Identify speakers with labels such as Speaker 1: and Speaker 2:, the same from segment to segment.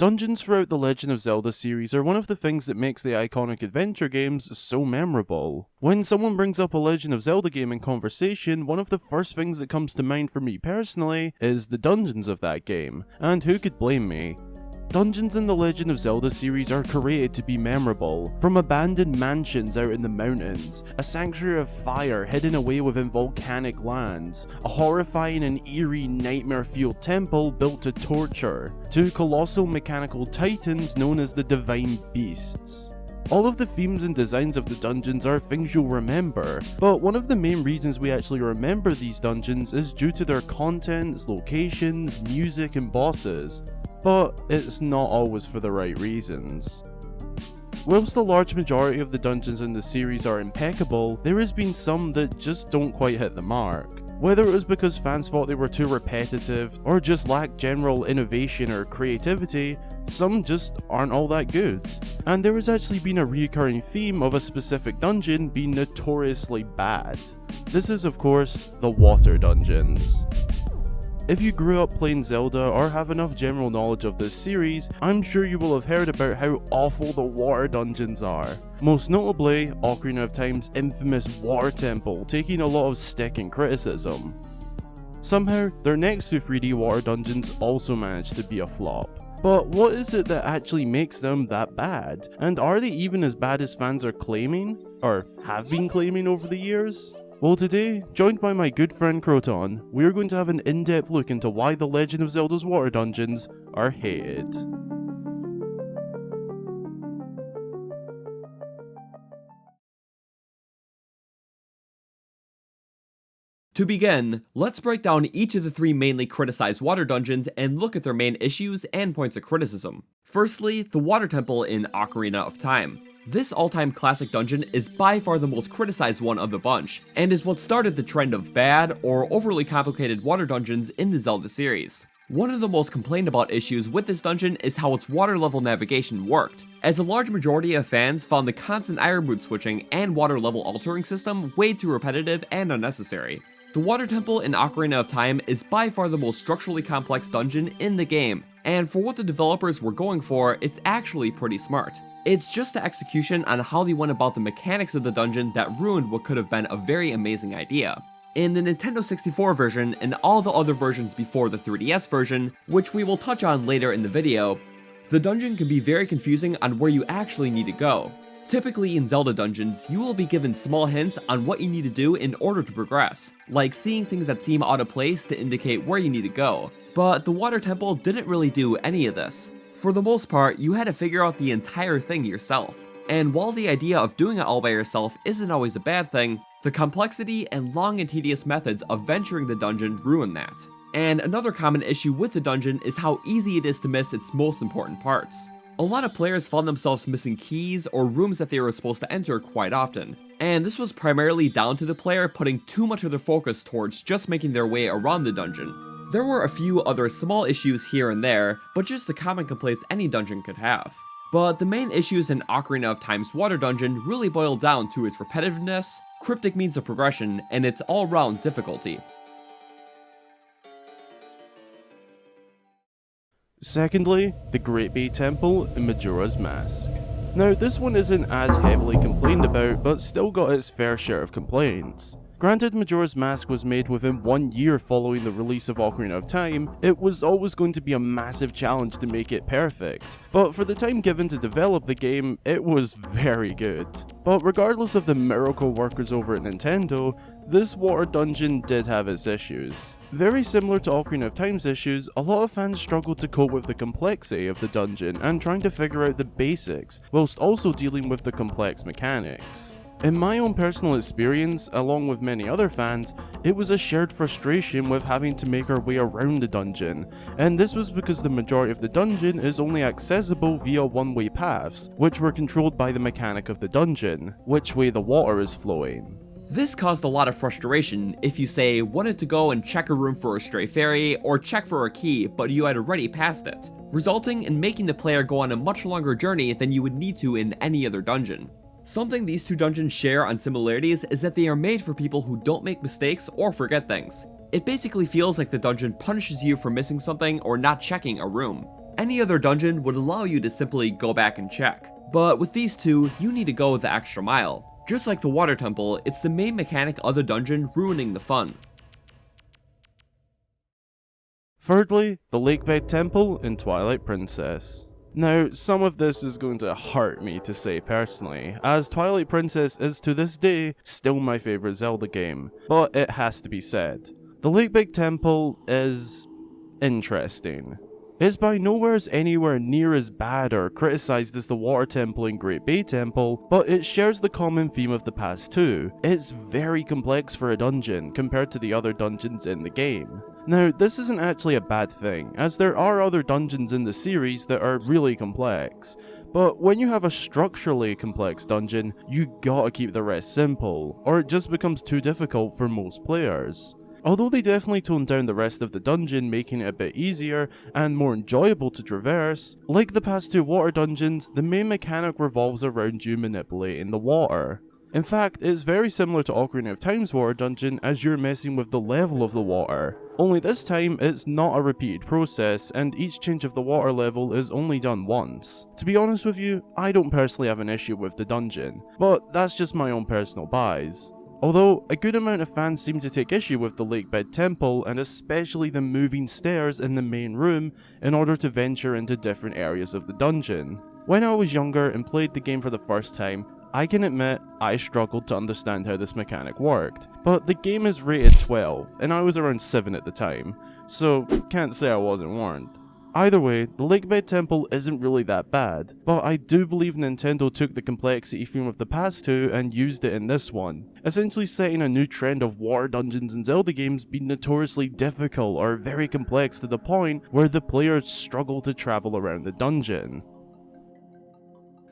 Speaker 1: Dungeons throughout the Legend of Zelda series are one of the things that makes the iconic adventure games so memorable. When someone brings up a Legend of Zelda game in conversation, one of the first things that comes to mind for me personally is the dungeons of that game, and who could blame me? Dungeons in the Legend of Zelda series are created to be memorable, from abandoned mansions out in the mountains, a sanctuary of fire hidden away within volcanic lands, a horrifying and eerie nightmare-fueled temple built to torture, to colossal mechanical titans known as the Divine Beasts. All of the themes and designs of the dungeons are things you'll remember, but one of the main reasons we actually remember these dungeons is due to their contents, locations, music, and bosses. But it's not always for the right reasons. Whilst the large majority of the dungeons in the series are impeccable, there has been some that just don't quite hit the mark. Whether it was because fans thought they were too repetitive, or just lacked general innovation or creativity, some just aren't all that good. And there has actually been a recurring theme of a specific dungeon being notoriously bad. This is of course, the water dungeons. If you grew up playing Zelda or have enough general knowledge of this series, I'm sure you will have heard about how awful the water dungeons are. Most notably, Ocarina of Time's infamous water temple taking a lot of stick and criticism. Somehow, their next two 3D water dungeons also managed to be a flop. But what is it that actually makes them that bad? And are they even as bad as fans are claiming? Or have been claiming over the years? Well, today, joined by my good friend Croton, we are going to have an in-depth look into why the Legend of Zelda's water dungeons are hated.
Speaker 2: To begin, let's break down each of the three mainly criticized water dungeons and look at their main issues and points of criticism. Firstly, the Water Temple in Ocarina of Time. This all-time classic dungeon is by far the most criticized one of the bunch, and is what started the trend of bad or overly complicated water dungeons in the Zelda series. One of the most complained about issues with this dungeon is how its water level navigation worked, as a large majority of fans found the constant iron mood switching and water level altering system way too repetitive and unnecessary. The Water Temple in Ocarina of Time is by far the most structurally complex dungeon in the game, and for what the developers were going for, it's actually pretty smart. It's just the execution on how they went about the mechanics of the dungeon that ruined what could have been a very amazing idea. In the Nintendo 64 version, and all the other versions before the 3DS version, which we will touch on later in the video, the dungeon can be very confusing on where you actually need to go. Typically in Zelda dungeons, you will be given small hints on what you need to do in order to progress, like seeing things that seem out of place to indicate where you need to go, but the Water Temple didn't really do any of this. For the most part, you had to figure out the entire thing yourself. And while the idea of doing it all by yourself isn't always a bad thing, the complexity and long and tedious methods of venturing the dungeon ruin that. And another common issue with the dungeon is how easy it is to miss its most important parts. A lot of players found themselves missing keys or rooms that they were supposed to enter quite often, and this was primarily down to the player putting too much of their focus towards just making their way around the dungeon. There were a few other small issues here and there, but just the common complaints any dungeon could have. But the main issues in Ocarina of Time's water dungeon really boil down to its repetitiveness, cryptic means of progression, and its all-round difficulty.
Speaker 1: Secondly, the Great Bay Temple in Majora's Mask. Now, this one isn't as heavily complained about, but still got its fair share of complaints. Granted, Majora's Mask was made within 1 year following the release of Ocarina of Time, it was always going to be a massive challenge to make it perfect. But for the time given to develop the game, it was very good. But regardless of the miracle workers over at Nintendo, this water dungeon did have its issues. Very similar to Ocarina of Time's issues, a lot of fans struggled to cope with the complexity of the dungeon and trying to figure out the basics, whilst also dealing with the complex mechanics. In my own personal experience, along with many other fans, it was a shared frustration with having to make our way around the dungeon, and this was because the majority of the dungeon is only accessible via one-way paths, which were controlled by the mechanic of the dungeon, which way the water is flowing.
Speaker 2: This caused a lot of frustration if you say wanted to go and check a room for a stray fairy or check for a key but you had already passed it, resulting in making the player go on a much longer journey than you would need to in any other dungeon. Something these two dungeons share on similarities is that they are made for people who don't make mistakes or forget things. It basically feels like the dungeon punishes you for missing something or not checking a room. Any other dungeon would allow you to simply go back and check, but with these two, you need to go the extra mile. Just like the water temple, it's the main mechanic of the dungeon ruining the fun.
Speaker 1: Thirdly, the Lakebed Temple in Twilight Princess. Now, some of this is going to hurt me to say personally, as Twilight Princess is to this day still my favourite Zelda game, but it has to be said. The Lakebed Temple is interesting. It's by nowhere anywhere near as bad or criticised as the Water Temple and Great Bay Temple, but it shares the common theme of the past two. It's very complex for a dungeon compared to the other dungeons in the game. Now, this isn't actually a bad thing, as there are other dungeons in the series that are really complex, but when you have a structurally complex dungeon, you gotta keep the rest simple, or it just becomes too difficult for most players. Although they definitely toned down the rest of the dungeon, making it a bit easier and more enjoyable to traverse, like the past two water dungeons, the main mechanic revolves around you manipulating the water. In fact, it's very similar to Ocarina of Time's water dungeon as you're messing with the level of the water. Only this time, it's not a repeated process, and each change of the water level is only done once. To be honest with you, I don't personally have an issue with the dungeon, but that's just my own personal bias. Although, a good amount of fans seem to take issue with the Lakebed Temple, and especially the moving stairs in the main room in order to venture into different areas of the dungeon. When I was younger and played the game for the first time, I can admit I struggled to understand how this mechanic worked, but the game is rated 12, and I was around 7 at the time, so can't say I wasn't warned. Either way, the Lakebed Temple isn't really that bad, but I do believe Nintendo took the complexity theme of the past two and used it in this one, essentially setting a new trend of water dungeons in Zelda games being notoriously difficult or very complex to the point where the players struggle to travel around the dungeon.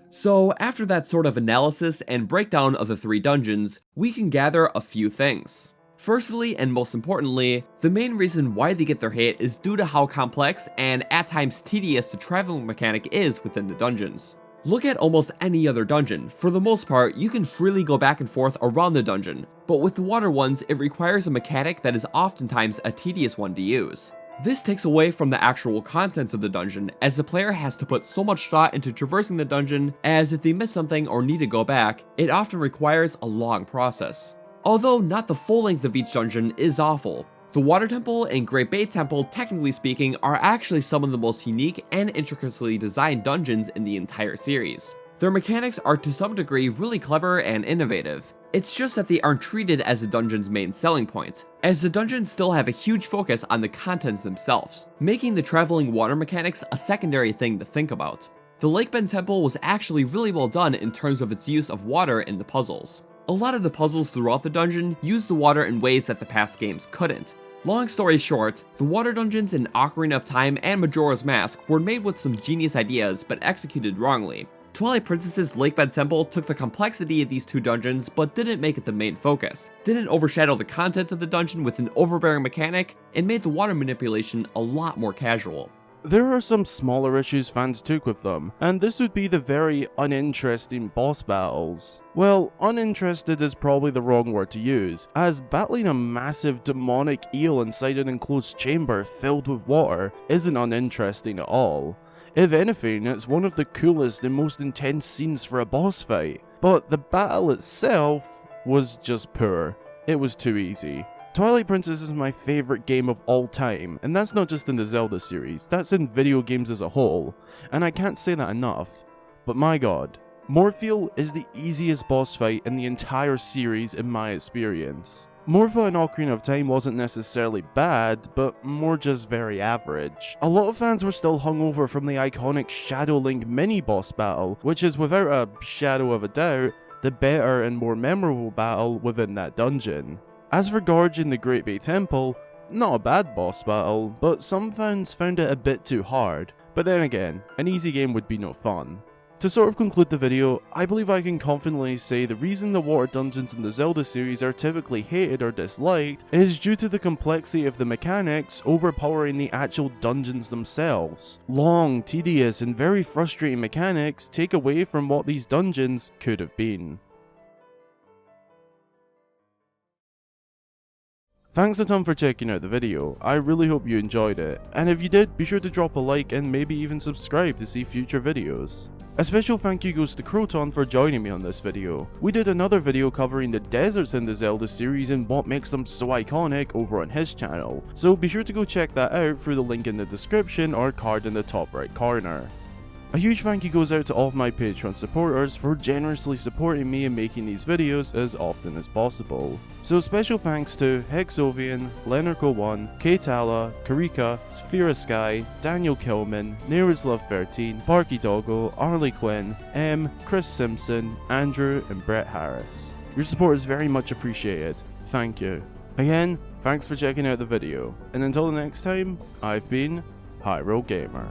Speaker 2: So after that sort of analysis and breakdown of the three dungeons, we can gather a few things. Firstly, and most importantly, the main reason why they get their hate is due to how complex and at times tedious the traveling mechanic is within the dungeons. Look at almost any other dungeon. For the most part, you can freely go back and forth around the dungeon, but with the water ones, it requires a mechanic that is oftentimes a tedious one to use. This takes away from the actual contents of the dungeon, as the player has to put so much thought into traversing the dungeon, as if they miss something or need to go back, it often requires a long process. Although not the full length of each dungeon is awful. The Water Temple and Great Bay Temple, technically speaking, are actually some of the most unique and intricately designed dungeons in the entire series. Their mechanics are to some degree really clever and innovative. It's just that they aren't treated as the dungeon's main selling point, as the dungeons still have a huge focus on the contents themselves, making the traveling water mechanics a secondary thing to think about. The Lakebed Temple was actually really well done in terms of its use of water in the puzzles. A lot of the puzzles throughout the dungeon use the water in ways that the past games couldn't. Long story short, the water dungeons in Ocarina of Time and Majora's Mask were made with some genius ideas but executed wrongly. Twilight Princess's Lakebed Temple took the complexity of these two dungeons but didn't make it the main focus, didn't overshadow the contents of the dungeon with an overbearing mechanic, and made the water manipulation a lot more casual.
Speaker 1: There are some smaller issues fans took with them, and this would be the very uninteresting boss battles. Well, uninterested is probably the wrong word to use, as battling a massive demonic eel inside an enclosed chamber filled with water isn't uninteresting at all. If anything, it's one of the coolest and most intense scenes for a boss fight, but the battle itself was just poor. It was too easy. Twilight Princess is my favourite game of all time, and that's not just in the Zelda series, that's in video games as a whole, and I can't say that enough. But my god, Morphle is the easiest boss fight in the entire series in my experience. Morphle in Ocarina of Time wasn't necessarily bad, but more just very average. A lot of fans were still hungover from the iconic Shadow Link mini-boss battle, which is without a shadow of a doubt, the better and more memorable battle within that dungeon. As for Gorge in the Great Bay Temple, not a bad boss battle, but some fans found it a bit too hard. But then again, an easy game would be no fun. To sort of conclude the video, I believe I can confidently say the reason the water dungeons in the Zelda series are typically hated or disliked is due to the complexity of the mechanics overpowering the actual dungeons themselves. Long, tedious, and very frustrating mechanics take away from what these dungeons could have been. Thanks a ton for checking out the video, I really hope you enjoyed it, and if you did, be sure to drop a like and maybe even subscribe to see future videos. A special thank you goes to Croton for joining me on this video. We did another video covering the deserts in the Zelda series and what makes them so iconic over on his channel, so be sure to go check that out through the link in the description or card in the top right corner. A huge thank you goes out to all of my Patreon supporters for generously supporting me and making these videos as often as possible. So special thanks to Hexovian, Leonarco1, Katala, Karika, Sphera Sky, Daniel Kilman, Nereslove13, Barky Doggo, Arlie Quinn, M, Chris Simpson, Andrew and Brett Harris. Your support is very much appreciated. Thank you. Again, thanks for checking out the video, and until the next time, I've been Hyro Gamer.